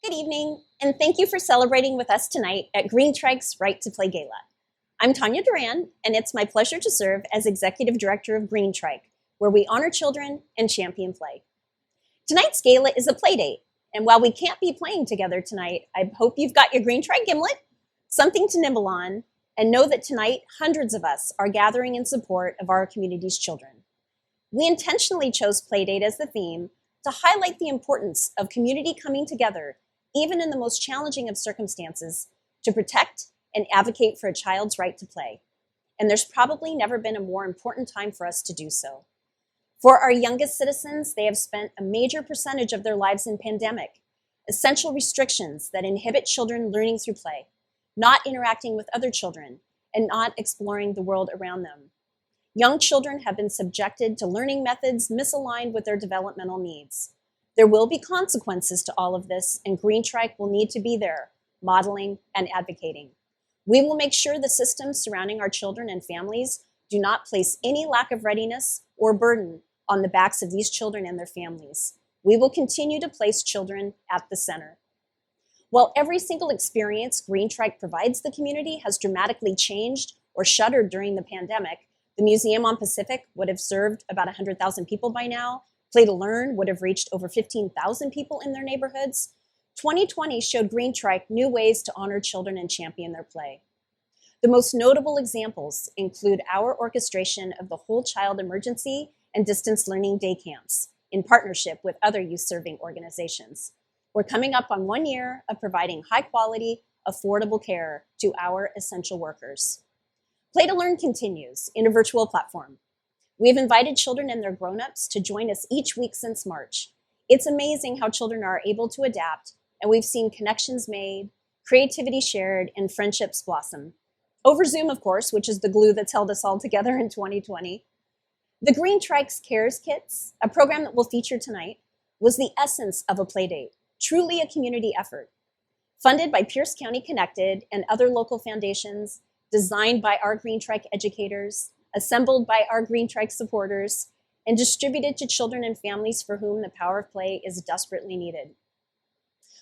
Good evening, and thank you for celebrating with us tonight at Greentrike's Right to Play Gala. I'm Tanya Durand, and it's my pleasure to serve as Executive Director of Greentrike, where we honor children and champion play. Tonight's gala is a play date, and while we can't be playing together tonight, I hope you've got your Greentrike gimlet, something to nibble on, and know that tonight hundreds of us are gathering in support of our community's children. We intentionally chose Playdate as the theme to highlight the importance of community coming together, even in the most challenging of circumstances, to protect and advocate for a child's right to play. And there's probably never been a more important time for us to do so. For our youngest citizens, they have spent a major percentage of their lives in pandemic, essential restrictions that inhibit children learning through play, not interacting with other children, and not exploring the world around them. Young children have been subjected to learning methods misaligned with their developmental needs. There will be consequences to all of this, and Greentrike will need to be there, modeling and advocating. We will make sure the systems surrounding our children and families do not place any lack of readiness or burden on the backs of these children and their families. We will continue to place children at the center. While every single experience Greentrike provides the community has dramatically changed or shuttered during the pandemic, the Museum on Pacific would have served about 100,000 people by now. Play to Learn would have reached over 15,000 people in their neighborhoods. 2020 showed Greentrike new ways to honor children and champion their play. The most notable examples include our orchestration of the Whole Child Emergency and Distance Learning Day Camps in partnership with other youth-serving organizations. We're coming up on 1 year of providing high-quality, affordable care to our essential workers. Play to Learn continues in a virtual platform. We've invited children and their grown-ups to join us each week since March. It's amazing how children are able to adapt, and we've seen connections made, creativity shared, and friendships blossom. Over Zoom, of course, which is the glue that's held us all together in 2020. The Greentrike's Cares Kits, a program that we'll feature tonight, was the essence of a playdate, truly a community effort. Funded by Pierce County Connected and other local foundations, designed by our Greentrike educators, assembled by our Greentrike supporters, and distributed to children and families for whom the power of play is desperately needed.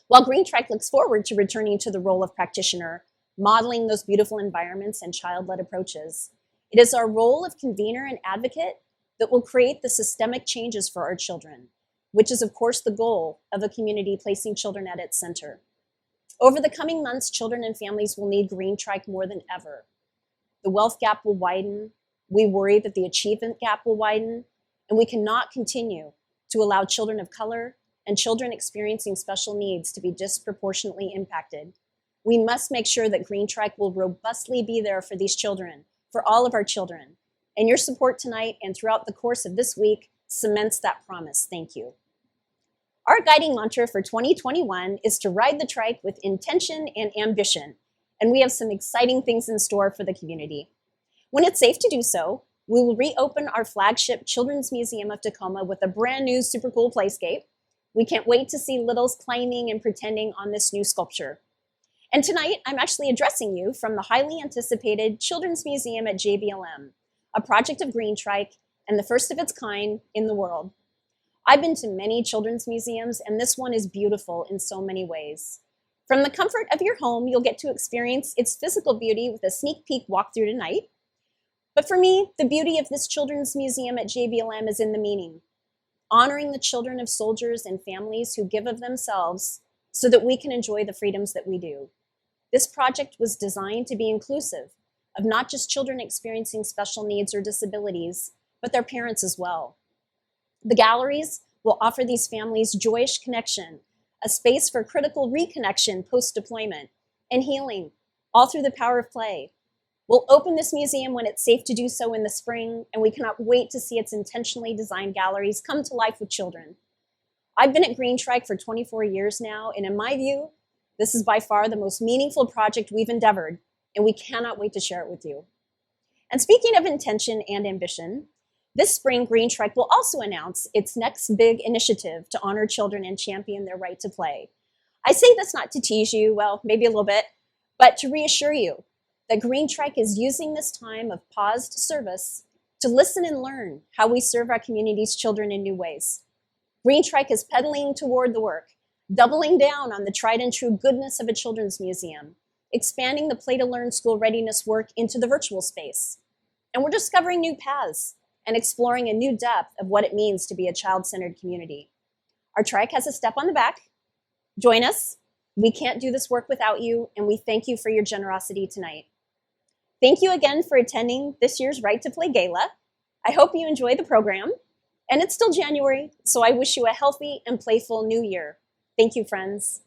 While Greentrike looks forward to returning to the role of practitioner, modeling those beautiful environments and child-led approaches, it is our role of convener and advocate that will create the systemic changes for our children, which is of course the goal of a community placing children at its center. Over the coming months, children and families will need Greentrike more than ever. The wealth gap will widen. We worry that the achievement gap will widen, and we cannot continue to allow children of color and children experiencing special needs to be disproportionately impacted. We must make sure that Greentrike will robustly be there for these children, for all of our children. And your support tonight and throughout the course of this week cements that promise. Thank you. Our guiding mantra for 2021 is to ride the trike with intention and ambition, and we have some exciting things in store for the community. When it's safe to do so, we will reopen our flagship Children's Museum of Tacoma with a brand new super cool playscape. We can't wait to see littles climbing and pretending on this new sculpture. And tonight, I'm actually addressing you from the highly anticipated Children's Museum at JBLM, a project of Greentrike and the first of its kind in the world. I've been to many children's museums, and this one is beautiful in so many ways. From the comfort of your home, you'll get to experience its physical beauty with a sneak peek walkthrough tonight. But for me, the beauty of this children's museum at JBLM is in the meaning, honoring the children of soldiers and families who give of themselves so that we can enjoy the freedoms that we do. This project was designed to be inclusive of not just children experiencing special needs or disabilities, but their parents as well. The galleries will offer these families joyous connection, a space for critical reconnection post-deployment, and healing, all through the power of play. We'll open this museum when it's safe to do so in the spring, and we cannot wait to see its intentionally designed galleries come to life with children. I've been at Greentrike for 24 years now, and in my view, this is by far the most meaningful project we've endeavored, and we cannot wait to share it with you. And speaking of intention and ambition, this spring, Greentrike will also announce its next big initiative to honor children and champion their right to play. I say this not to tease you, well, maybe a little bit, but to reassure you that Greentrike is using this time of paused service to listen and learn how we serve our community's children in new ways. Greentrike is pedaling toward the work, doubling down on the tried and true goodness of a children's museum, expanding the Play to Learn school readiness work into the virtual space. And we're discovering new paths and exploring a new depth of what it means to be a child-centered community. Our trike has a step on the back. Join us. We can't do this work without you, and we thank you for your generosity tonight. Thank you again for attending this year's Right to Play Gala. I hope you enjoy the program. And it's still January, so I wish you a healthy and playful new year. Thank you, friends.